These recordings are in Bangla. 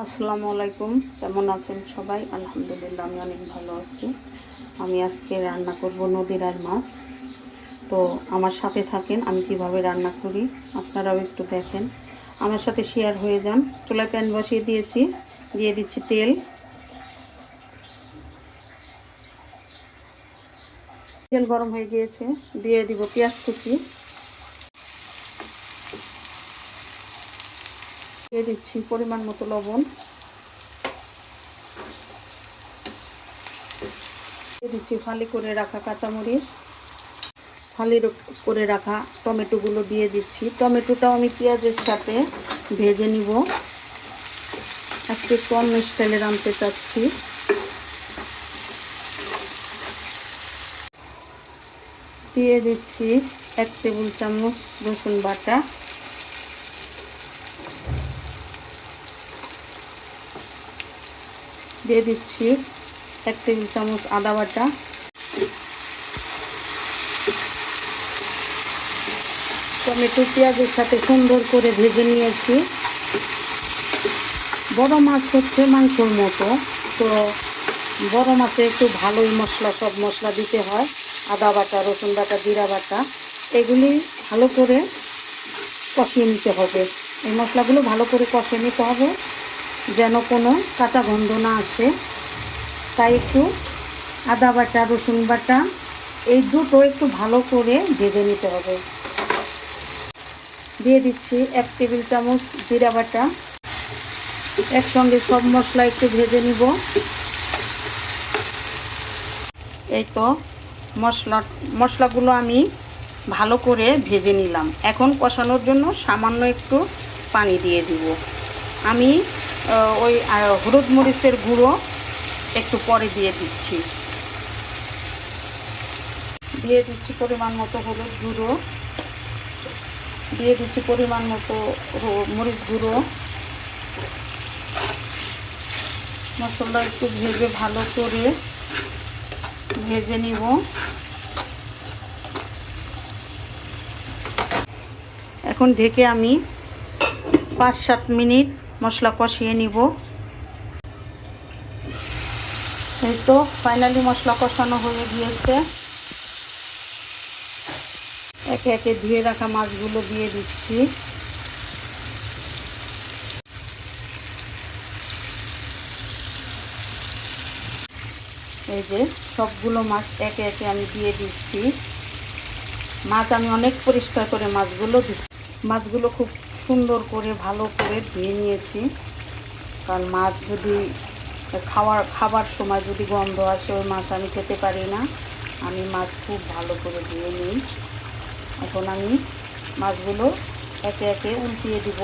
আসসালামু আলাইকুম। কেমন আছেন সবাই? আলহামদুলিল্লাহ, আমি অনেক ভালো আছি। আমি আজকে রান্না করব নদীর আর মাছ। তো আমার সাথে থাকেন, আমি কিভাবে রান্না করি আপনারাও একটু দেখেন, আমার সাথে শেয়ার হয়ে যান। চুলায় প্যান বসিয়ে দিয়েছি, দিয়ে দিচ্ছি তেল। তেল গরম হয়ে গিয়েছে, দিয়ে দিব পেঁয়াজ কুচি, দিয়ে দিচ্ছি পরিমাণ মতো লবণ, দিয়ে দিচ্ছি ফালি করে রাখা কাঁচামরিচ, ফালি করে রাখা টমেটোগুলো দিয়ে দিচ্ছি। টমেটোটাও আমি পেঁয়াজের সাথে ভেজে নিব। আজকে একটু অন্য স্টাইলে রাঁধতে চাচ্ছি। দিয়ে দিচ্ছি 1 টেবিল চামচ রসুন বাটা, দিয়ে দিচ্ছি 1 টেবিল চামচ আদা বাটা, টমেটো পেঁয়াজের সাথে সুন্দর করে ভেজে নিয়েছি। বড় মাছ হচ্ছে মাংসর মতো, তো বড় মাছে একটু ভালোই সব মশলা দিতে হয়। আদা বাটা, রসুন বাটা, জিরা বাটা, এগুলি ভালো করে কষিয়ে নিতে হবে। এই মশলাগুলো ভালো করে কষিয়ে নিতে হবে যেন কোনো কাঁচা গন্ধ না আসে। তাই একটু আদা বাটা, রসুন বাটা এই দুটো একটু ভালো করে ভেজে নিতে হবে। দিয়ে দিচ্ছি 1 টেবিল চামচ জিরা বাটা। একসঙ্গে সব মশলা একটু ভেজে নিব। এই তো মশলাগুলো আমি ভালো করে ভেজে নিলাম। এখন কষানোর জন্য সামান্য একটু পানি দিয়ে দিব। আমি ওই হলুদ মরিচের গুঁড়ো একটু পরে দিয়ে দিচ্ছি। দিয়ে দিচ্ছি পরিমাণ মতো হলুদ গুঁড়ো, দিয়ে দিচ্ছি পরিমাণ মতো মরিচ গুঁড়ো। মশলা একটু ভেজে ভালো করে ভেজে নিব। এখন ঢেকে আমি 5-7 মিনিট মশলা কষিয়ে নিব। এই তো ফাইনালি মশলা কষানো হয়ে গিয়েছে। একে একে ধুয়ে রাখা মাছগুলো দিয়ে দিচ্ছি। এই যে সবগুলো মাছ একে একে আমি দিয়ে দিচ্ছি। মাছ আমি অনেক পরিষ্কার করে মাছগুলো খুব সুন্দর করে ভালো করে ধুয়ে নিয়েছি। কারণ মাছ যদি খাবার সময় যদি গন্ধ আসে, ওই মাছ আমি খেতে পারি না। আমি মাছ খুব ভালো করে ধুয়ে নিই। এখন আমি মাছগুলো একে একে উল্টিয়ে দিব।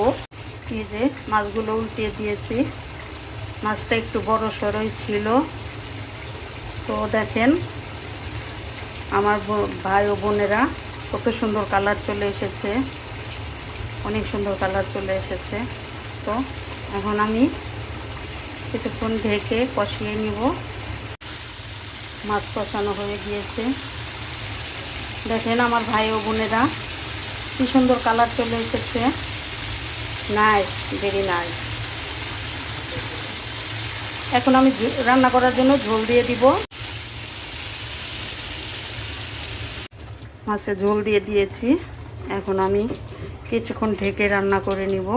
এই যে মাছগুলো উল্টিয়ে দিয়েছি। মাছটা একটু বড় সড়ই ছিল। তো দেখেন আমার ভাই ও বোনেরা, কত সুন্দর কালার চলে এসেছে, অনেক সুন্দর কালার চলে এসেছে। তো এখন আমি কিছুক্ষণ ঢেকে কষিয়ে নিব। মাছ কষানো হয়ে গিয়েছে। দেখেন আমার ভাই ও বোনেরা কি সুন্দর কালার চলে এসেছে। Nice, very nice. এখন আমি রান্না করার জন্য ঝোল দিয়ে দিব। মাছে ঝোল দিয়ে দিয়েছি। এখন আমি কিছুক্ষণ ঢেকে রান্না করে নিব।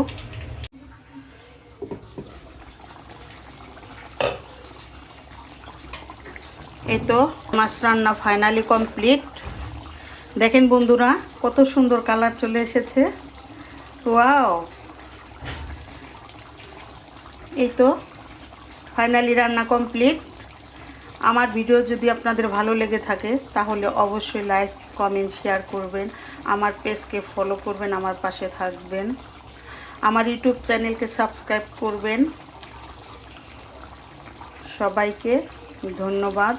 এই তো মাছ রান্না ফাইনালি কমপ্লিট। দেখেন বন্ধুরা, কত সুন্দর কালার চলে এসেছে। ওয়াও! এই তো ফাইনালি রান্না কমপ্লিট। আমার ভিডিও যদি আপনাদের ভালো লেগে থাকে তাহলে অবশ্যই লাইক, কমেন্ট, শেয়ার করবেন। আমার পেজকে ফলো করবেন, আমার পাশে থাকবেন। আমার ইউটিউব চ্যানেলকে সাবস্ক্রাইব করবেন। সবাইকে ধন্যবাদ।